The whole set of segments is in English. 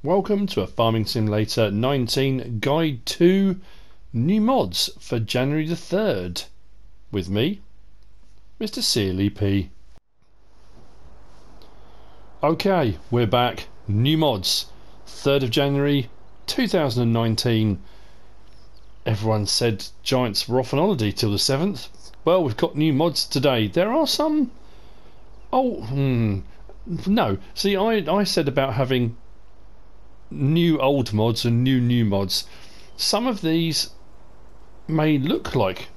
Welcome to a Farming Simulator 19 Guide to New Mods for January the 3rd with me, MrSealyp. Okay, we're back. New mods, 3rd of January 2019. Everyone said Giants were off on holiday till the 7th. Well, we've got new mods today. There are some... No. See, I said about having new old mods and new mods. Some of these may look like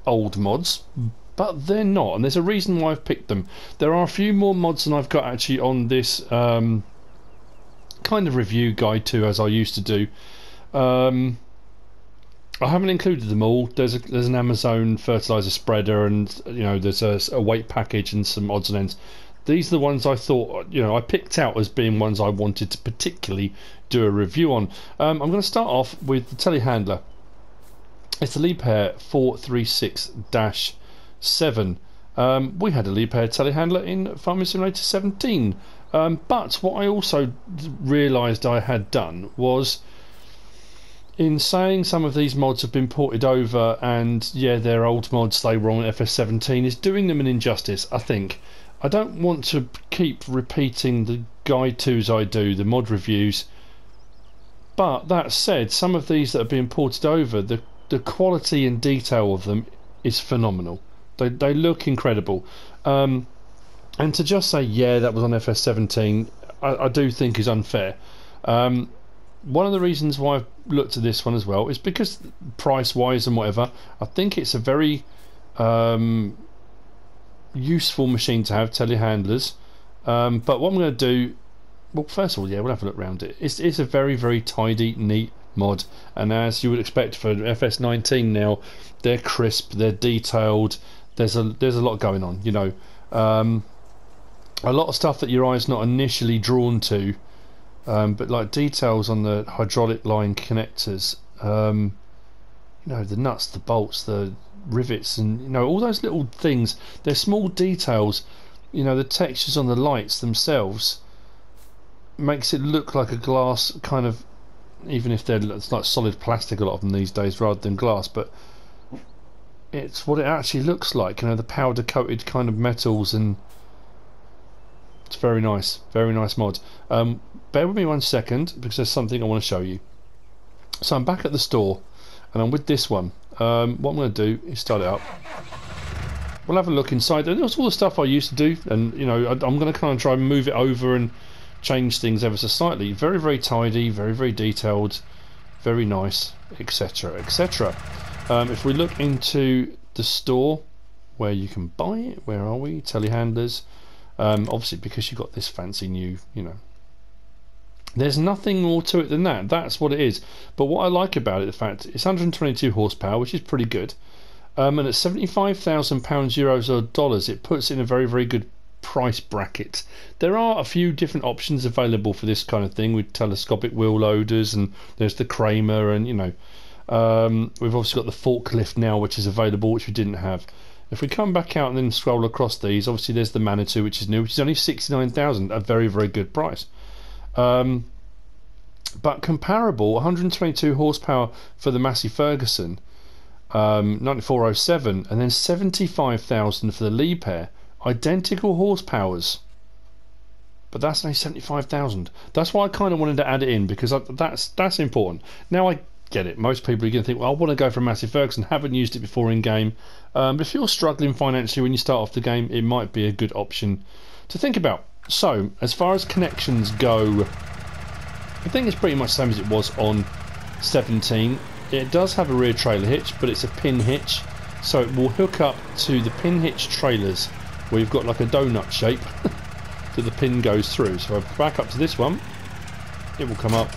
old mods, but they're not, and there's a reason why I've picked them. There are a few more mods than I've got actually on this kind of review guide to, as I used to do. I haven't included them all. There's an Amazon fertilizer spreader, and there's a weight package and some odds and ends. These are the ones I thought, I picked out as being ones I wanted to particularly do a review on. I'm going to start off with the telehandler. It's the Liebherr 436-7. We had a Liebherr telehandler in Farming Simulator 17. But what I also realised I had done was, in saying some of these mods have been ported over and yeah, they're old mods, they were on FS17, is doing them an injustice, I think. I don't want to keep repeating the guide twos I do, the mod reviews, but that said, some of these that are being ported over, the quality and detail of them is phenomenal. They look incredible, and to just say yeah that was on FS17 I do think is unfair. One of the reasons why I've looked at this one as well is because price wise and whatever, I think it's a very useful machine to have, telehandlers. But what I'm going to do, well, first of all, yeah, we'll have a look around it. It's a very tidy, neat mod, and as you would expect for FS19 now, they're crisp, they're detailed. There's a lot going on, a lot of stuff that your eye's not initially drawn to. But like details on the hydraulic line connectors, the nuts, the bolts, the rivets, and all those little things. They're small details. The textures on the lights themselves makes it look like a glass kind of, even if it's like solid plastic a lot of them these days rather than glass, but it's what it actually looks like. The powder coated kind of metals, and it's very nice mod. Bear with me 1 second because there's something I want to show you. So I'm back at the store and I'm with this one. What I'm going to do is start it up. We'll have a look inside, and that's all the stuff I used to do, and I'm going to kind of try and move it over and change things ever so slightly. Very tidy, very detailed, very nice, etc. If we look into the store where you can buy it, where are we? Telehandlers. Obviously because you've got this fancy new, there's nothing more to it than that. That's what it is. But what I like about it, the fact it's 122 horsepower, which is pretty good, and at 75,000 pounds, euros or dollars, it puts it in a very good price bracket. There are a few different options available for this kind of thing with telescopic wheel loaders, and there's the Kramer, and we've obviously got the forklift now, which is available, which we didn't have. If we come back out and then scroll across these, obviously there's the Manitou, which is new, which is only 69,000, a very good price. But comparable, 122 horsepower for the Massey Ferguson, 9407, and then 75,000 for the Liebherr, identical horsepowers, but that's only 75,000. That's why I kind of wanted to add it in, because that's important. Now I get it, most people are going to think, well, I want to go for a Massey Ferguson, haven't used it before in game, but if you're struggling financially when you start off the game, it might be a good option to think about. So as far as connections go, I think it's pretty much the same as it was on 17. It does have a rear trailer hitch, but it's a pin hitch, so it will hook up to the pin hitch trailers where you've got like a donut shape that the pin goes through. So if I back up to this one, it will come up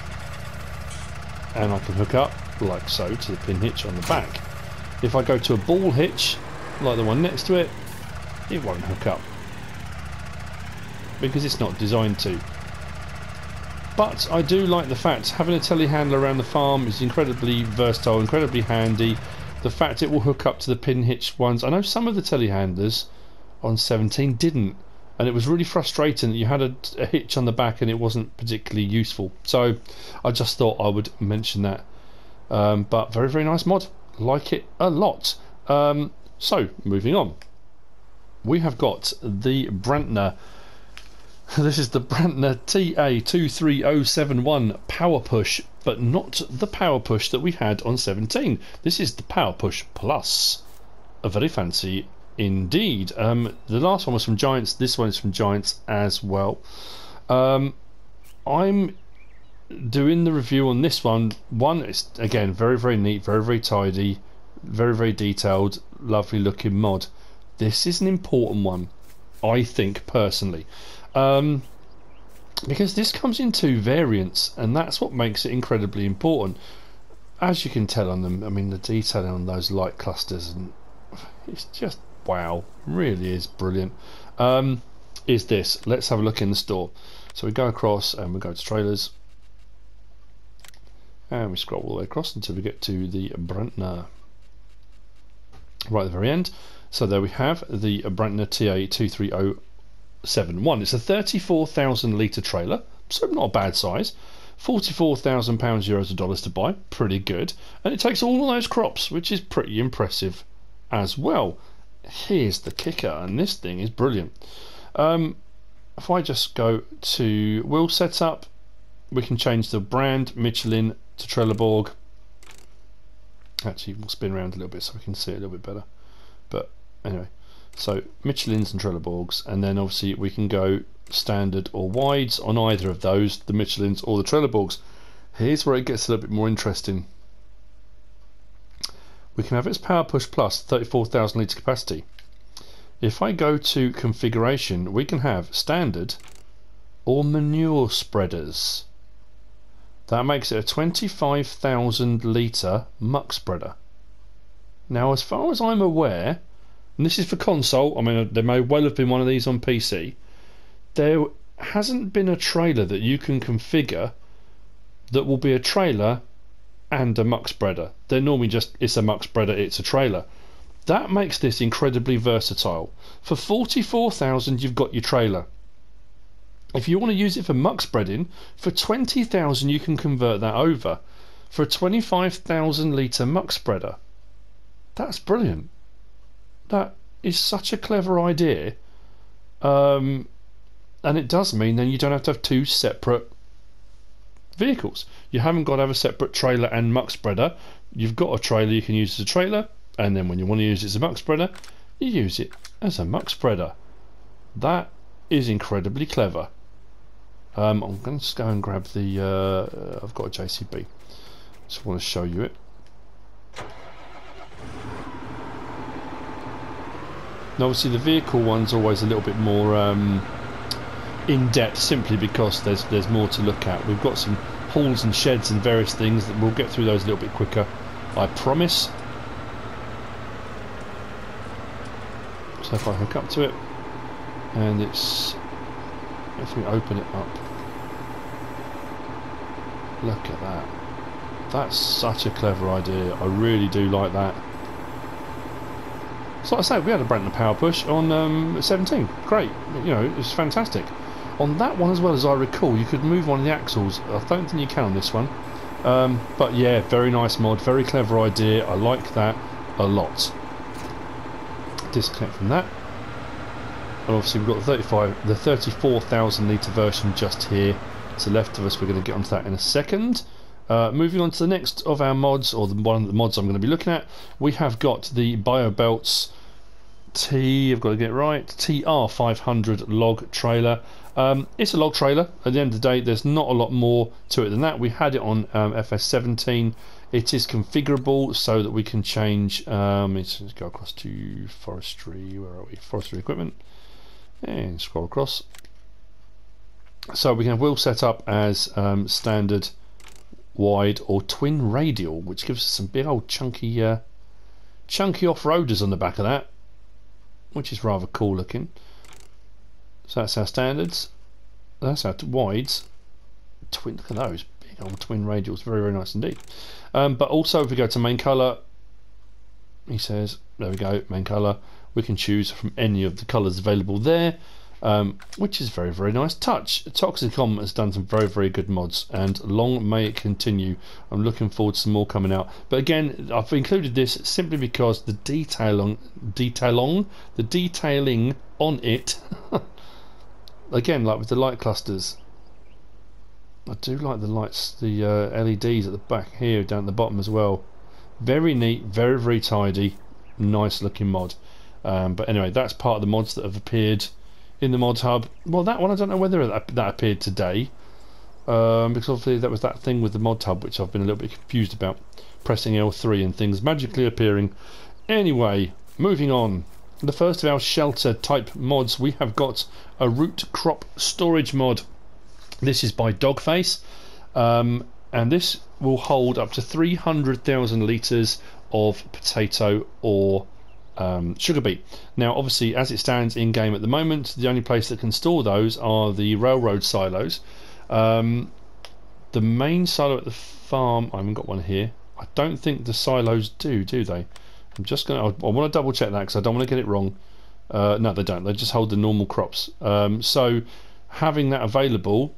and I can hook up like so to the pin hitch on the back. If I go to a ball hitch like the one next to it, it won't hook up because it's not designed to. But I do like the fact having a telehandler around the farm is incredibly versatile, incredibly handy. The fact it will hook up to the pin hitch ones. I know some of the telehandlers on 17 didn't. and it was really frustrating that you had a hitch on the back and it wasn't particularly useful. So I just thought I would mention that. But very, very nice mod. Like it a lot. So moving on, we have got the Brantner. This is the Brantner TA23071 Power Push, but not the Power Push that we had on 17. This is the Power Push Plus. A very fancy indeed. The last one was from Giants. This one is from Giants as well. I'm doing the review on this one. It's again very, very neat, very, very tidy, very, very detailed, lovely looking mod. This is an important one, I think personally. Because this comes in two variants, and that's what makes it incredibly important. As you can tell on them, I mean, the detailing on those light clusters, and it's just wow, really is brilliant. Is this? Let's have a look in the store. So we go across and we go to trailers, and we scroll all the way across until we get to the Brantner right at the very end. So there we have the Brantner TA23071. It's a 34,000 litre trailer, so not a bad size. £44,000 euros or dollars to buy, pretty good. And it takes all of those crops, which is pretty impressive as well. Here's the kicker, and this thing is brilliant. If I just go to wheel setup, we can change the brand Michelin to Trelleborg. Actually, we'll spin around a little bit so we can see it a little bit better. But anyway, so Michelin's and Trelleborgs, and then obviously we can go standard or wides on either of those, the Michelin's or the Trelleborgs. Here's where it gets a little bit more interesting. We can have its Power Push Plus, 34,000 litre capacity. If I go to configuration, we can have standard or manure spreaders. That makes it a 25,000 litre muck spreader. Now, as far as I'm aware, and this is for console, I mean, there may well have been one of these on PC, there hasn't been a trailer that you can configure that will be a trailer and a muck spreader. They're normally just, it's a muck spreader, it's a trailer. That makes this incredibly versatile. For 44,000 you've got your trailer. If you want to use it for muck spreading, for 20,000 you can convert that over. For a 25,000 litre muck spreader. That's brilliant. That is such a clever idea. And it does mean then you don't have to have two separate vehicles. You haven't got to have a separate trailer and muck spreader. You've got a trailer you can use as a trailer, and then when you want to use it as a muck spreader, you use it as a muck spreader. That is incredibly clever. I'm going to just go and grab the I've got a JCB, just want to show you it. Now obviously the vehicle one's always a little bit more in depth, simply because there's more to look at. We've got some halls and sheds and various things that we'll get through those a little bit quicker, I promise. So if I hook up to it, and it's, if we open it up, look at that. That's such a clever idea. I really do like that. So like I say, we had a Brantner Power Push on 17. Great, you know, it's fantastic. On that one as well, as I recall, you could move one of the axles. I don't think you can on this one. But yeah, very nice mod, very clever idea. I like that a lot. Disconnect from that. And obviously we've got the 34,000 litre version just here to the left of us. We're going to get onto that in a second. Moving on to the next of our mods, or one of the mods I'm going to be looking at, we have got the Biobeltz I've got to get it right, TR 500 log trailer. It's a log trailer. At the end of the day, there's not a lot more to it than that. We had it on FS17. It is configurable so that we can change. Let's go across to forestry. Where are we? Forestry equipment, and scroll across. So we can have wheel set up as standard, wide, or twin radial, which gives us some big old chunky off-roaders on the back of that, which is rather cool looking. So that's our standards. That's our wides. Twin, look at those big old twin radials, very, very nice indeed. But also, if we go to main colour, he says, there we go, main colour. We can choose from any of the colours available there. which is very, very nice touch. Toxicom has done some very, very good mods, and long may it continue. I'm looking forward to some more coming out. But again, I've included this simply because the detailing on it, again, like with the light clusters, I do like the lights, the LEDs at the back here, down at the bottom as well. Very neat, very, very tidy, nice looking mod. But anyway, that's part of the mods that have appeared in the mods hub. Well, that one I don't know whether that appeared today, because obviously that was that thing with the mod hub which I've been a little bit confused about, pressing L3 and things magically appearing. Anyway, moving on. The first of our shelter type mods, we have got a root crop storage mod. This is by Dogface, and this will hold up to 300,000 litres of potato or sugar beet. Now obviously, as it stands in game at the moment, the only place that can store those are the railroad silos. The main silo at the farm, I haven't got one here. I don't think the silos do they? I'm just gonna, I want to double check that because I don't want to get it wrong. No, they don't. They just hold the normal crops. So having that available,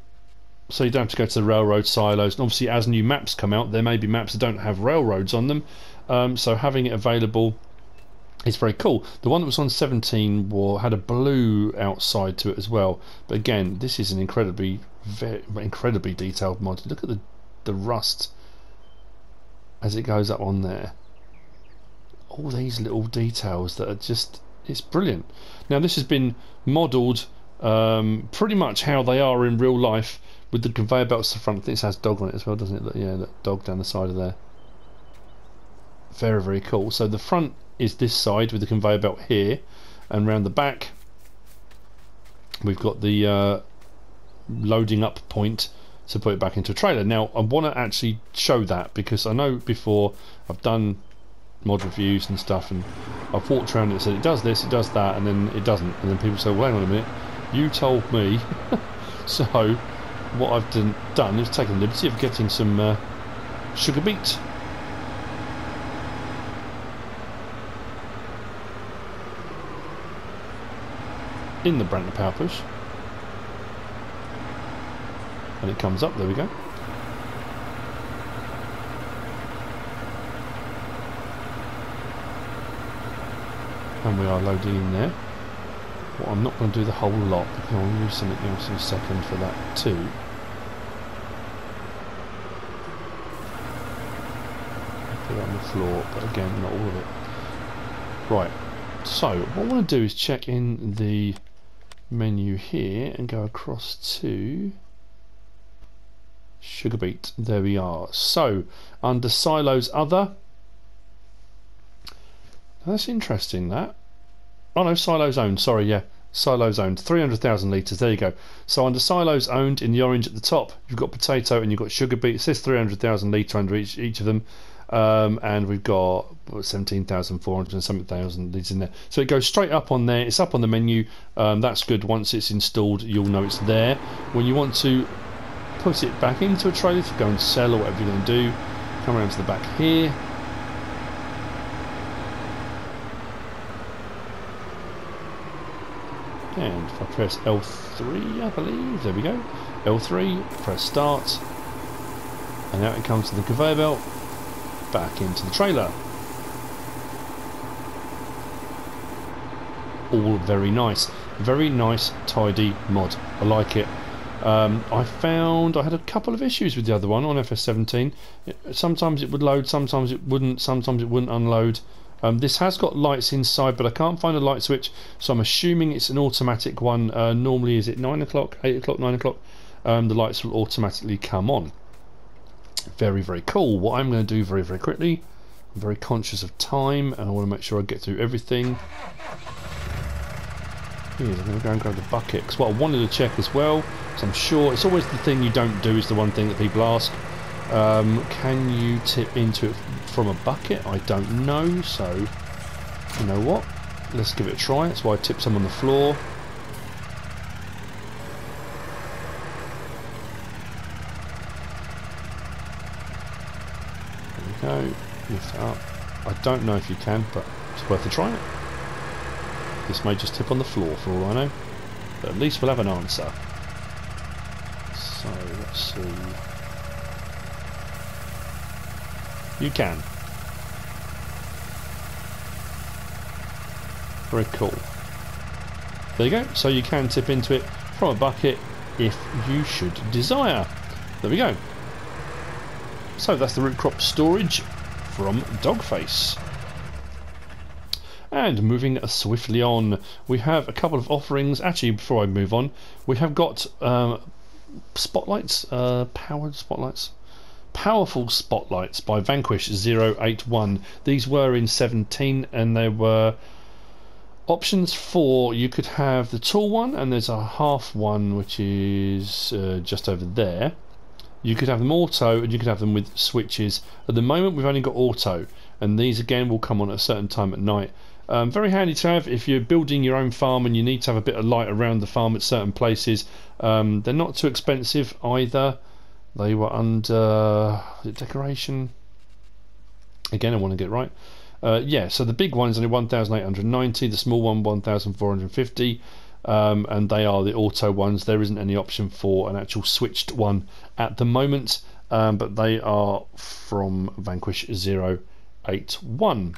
so you don't have to go to the railroad silos. And obviously, as new maps come out, there may be maps that don't have railroads on them. So having it available is very cool. The one that was on 17 had a blue outside to it as well. But again, this is an incredibly detailed mod. Look at the rust as it goes up on there. All these little details that are just, it's brilliant. Now this has been modelled pretty much how they are in real life, with the conveyor belts to the front. I think it has dog on it as well, doesn't it? Yeah, that dog down the side of there. Very, very cool. So the front is this side with the conveyor belt here, and round the back we've got the loading up point to put it back into a trailer. Now I want to actually show that, because I know before I've done mod reviews and stuff, and I've walked around and said it does this, it does that, and then it doesn't, and then people say, well, hang on a minute, you told me. So what I've done is taken the liberty of getting some sugar beet. In the Brantner Power Push, and it comes up, there we go. And we are loading in there. Well, I'm not going to do the whole lot, because I'll use something else in a second for that too. Put it on the floor, but again, not all of it. Right, so what I want to do is check in the menu here and go across to sugar beet. There we are. So under silos other, that's interesting. That, oh no, silos owned, sorry, yeah, silos owned, 300,000 litres, there you go. So under silos owned, in the orange at the top, you've got potato and you've got sugar beet. It says 300,000 litre under each of them. And we've got 17,400 and something thousand litres in there. So it goes straight up on there. It's up on the menu. That's good. Once it's installed, you'll know it's there. When you want to put it back into a trailer to go and sell or whatever you're going to do, come around to the back here. And if I press L3, I believe, there we go. L3, press start, and out it comes to the conveyor belt. Back into the trailer. All very nice, tidy mod. I like it. I found I had a couple of issues with the other one on FS17. Sometimes it would load, sometimes it wouldn't, sometimes it wouldn't unload. This has got lights inside, but I can't find a light switch, so I'm assuming it's an automatic one. Normally, is it 9 o'clock, 8 o'clock, 9 o'clock? The lights will automatically come on. Very, very cool. What I'm going to do very, very quickly, I'm very conscious of time and I want to make sure I get through everything. Here, I'm going to go and grab the bucket, because what I wanted to check as well, so I'm sure it's always the thing you don't do, is the one thing that people ask. Can you tip into it from a bucket? I don't know, so you know what, let's give it a try. That's why I tipped some on the floor. Go, lift it up. I don't know if you can, but it's worth a try. This may just tip on the floor for all I know. But at least we'll have an answer. So let's see. You can. Very cool. There you go. So you can tip into it from a bucket if you should desire. There we go. So that's the root crop storage from Dogface. And moving swiftly on, we have a couple of offerings. Actually, before I move on, we have got spotlights, powered spotlights. Powerful spotlights by Vanquish 081. These were in 17 and they were options for, you could have the tall one and there's a half one which is just over there. You could have them auto and you could have them with switches. At the moment we've only got auto, and these again will come on at a certain time at night. Very handy to have if you're building your own farm and you need to have a bit of light around the farm at certain places. They're not too expensive either. They were under decoration. Again, I want to get it right. Yeah, so the big one is only 1,890, the small one 1,450, and they are the auto ones. There isn't any option for an actual switched one at the moment, but they are from Vanquish 081.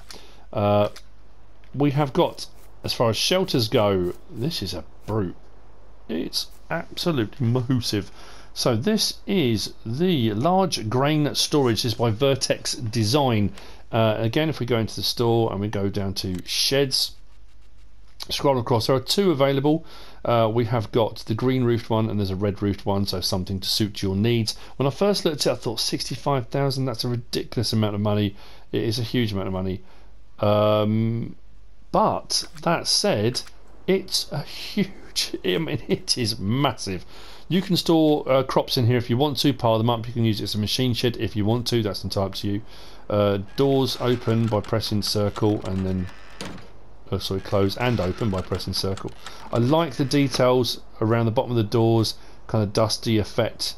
We have got, as far as shelters go, this is a brute. It's absolutely massive. So this is the large grain storage. This is by VertexDezign. Again, if we go into the store and we go down to sheds, scroll across, there are two available. We have got the green roofed one and there's a red roofed one, so something to suit your needs. When I first looked at it, I thought 65,000, that's a ridiculous amount of money. It is a huge amount of money. But that said, it's a huge, I mean, it is massive. You can store crops in here if you want to, pile them up. You can use it as a machine shed if you want to, that's entirely up to you. Doors open by pressing circle and then close and open by pressing circle. I like the details around the bottom of the doors, kind of dusty effect,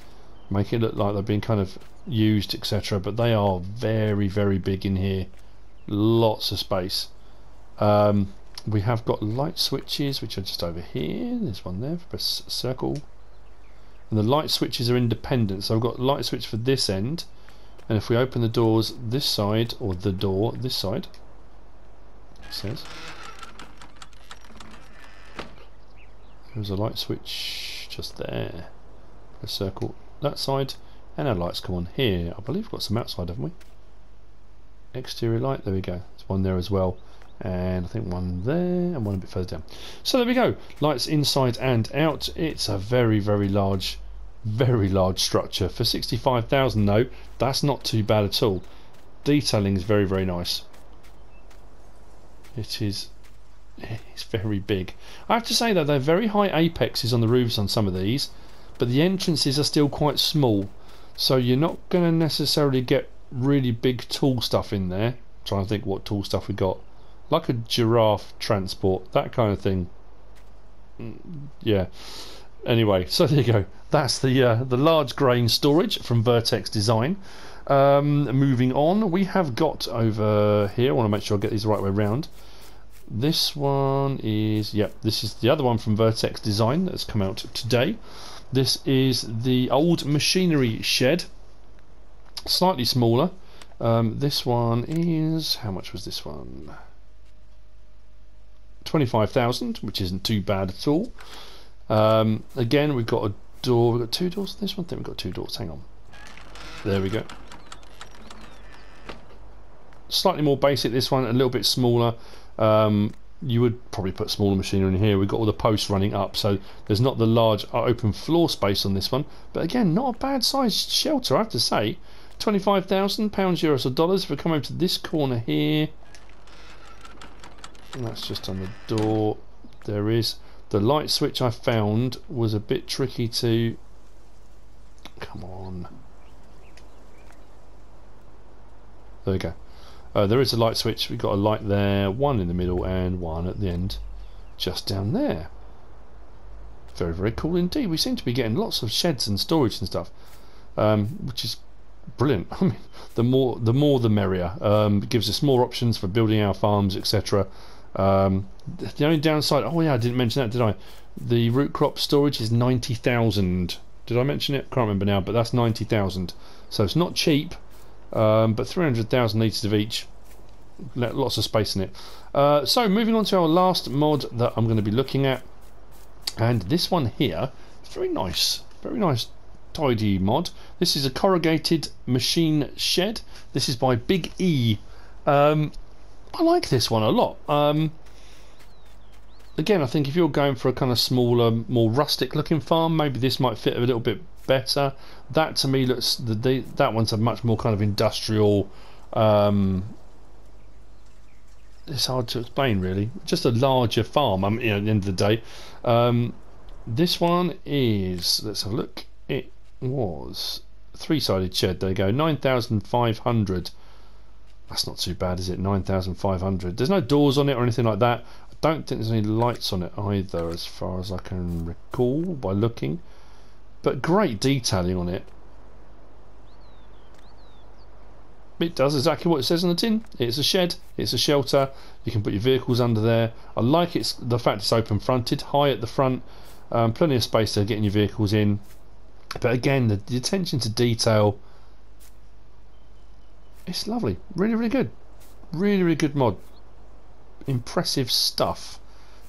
make it look like they've been kind of used, etc. But they are very, very big in here, lots of space. We have got light switches which are just over here. There's one there, press circle, and the light switches are independent, so I've got light switch for this end, and if we open the doors this side, or the door this side, it says there's a light switch just there. Press circle that side and our lights come on here. I believe we've got some outside, haven't we? Exterior light, there we go, there's one there as well, and I think one there and one a bit further down. So there we go, lights inside and out. It's a very, very large structure. For 65,000 though, that's not too bad at all. Detailing is very, very nice. It's very big. I have to say though, they're very high apexes on the roofs on some of these, but the entrances are still quite small, so you're not going to necessarily get really big tall stuff in there. I'm trying to think what tall stuff we got, like a giraffe transport, that kind of thing. Yeah, anyway, so there you go, that's the large grain storage from VertexDezign. Moving on, we have got over here, I want to make sure I get these the right way around. This one is, yep, this is the other one from VertexDezign that's come out today. This is the old machinery shed, slightly smaller. This one is, how much was this one? 25,000, which isn't too bad at all. Again, we've got a door. We've got two doors in this one. I think we've got two doors. Hang on. There we go. Slightly more basic, this one, a little bit smaller. You would probably put smaller machinery in here. We've got all the posts running up, so there's not the large open floor space on this one. But again, not a bad sized shelter, I have to say. £25,000, euros or dollars. If we come over to this corner here, and that's just on the door. There is the light switch. I found was a bit tricky to, come on, there we go. There is a light switch. We've got a light there, one in the middle and one at the end just down there. Very, very cool indeed. We seem to be getting lots of sheds and storage and stuff, which is brilliant. I mean, the more the merrier. It gives us more options for building our farms, etc. The only downside, oh yeah, I didn't mention that, did I? The root crop storage is 90,000. Did I mention it? Can't remember now, but that's 90,000. So it's not cheap, but 300,000 litres of each. Lots of space in it. So moving on to our last mod that I'm going to be looking at, and this one here, very nice, tidy mod. This is a Corrugated Machine shed. This is by Big E. I like this one a lot. Again, I think if you're going for a kind of smaller, more rustic looking farm, maybe this might fit a little bit better. That to me looks, that one's a much more kind of industrial, it's hard to explain really, just a larger farm, at the end of the day. This one is, let's have a look, it was three-sided shed, there you go, 9,500. That's not too bad, is it? 9,500. There's no doors on it or anything like that. I don't think there's any lights on it either, as far as I can recall by looking. But great detailing on it. It does exactly what it says on the tin. It's a shed, it's a shelter. You can put your vehicles under there. I like the fact it's open fronted, high at the front, plenty of space to getting your vehicles in. But again, the attention to detail, it's lovely, really good, really good mod, impressive stuff.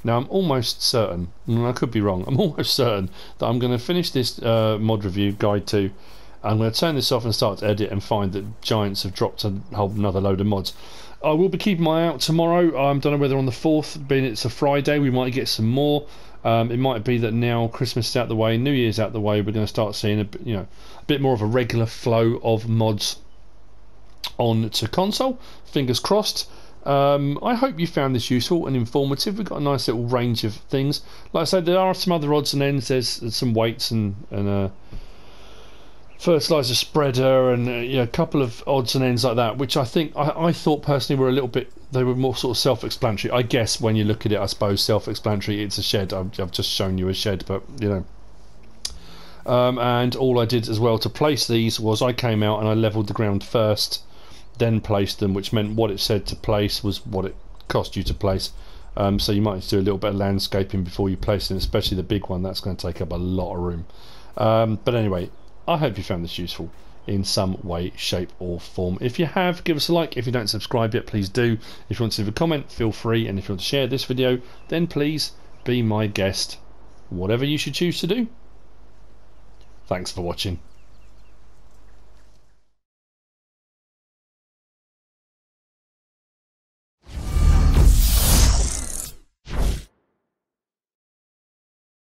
Now I'm almost certain, and I could be wrong, I'm almost certain that I'm going to finish this mod review guide 2. I'm going to turn this off and start to edit and find that Giants have dropped a whole another load of mods. I will be keeping my eye out tomorrow. I don't know whether on the 4th, being it's a Friday, we might get some more. It might be that now Christmas is out the way, New Year's out the way, we're going to start seeing a bit more of a regular flow of mods on to console. Fingers crossed. I hope you found this useful and informative. We've got a nice little range of things. Like I said, there are some other odds and ends. There's some weights and a fertilizer spreader and a couple of odds and ends like that, which I think I thought personally were a little bit, they were more sort of self-explanatory. I guess when you look at it, I suppose self-explanatory. It's a shed. I've just shown you a shed, but and all I did as well to place these was I came out and I leveled the ground first, then placed them, which meant what it said to place was what it cost you to place. So you might need to do a little bit of landscaping before you place it, especially the big one. That's going to take up a lot of room. But anyway, I hope you found this useful in some way, shape or form. If you have, give us a like. If you don't subscribe yet, please do. If you want to leave a comment, feel free. And if you want to share this video, then please be my guest, whatever you should choose to do. Thanks for watching.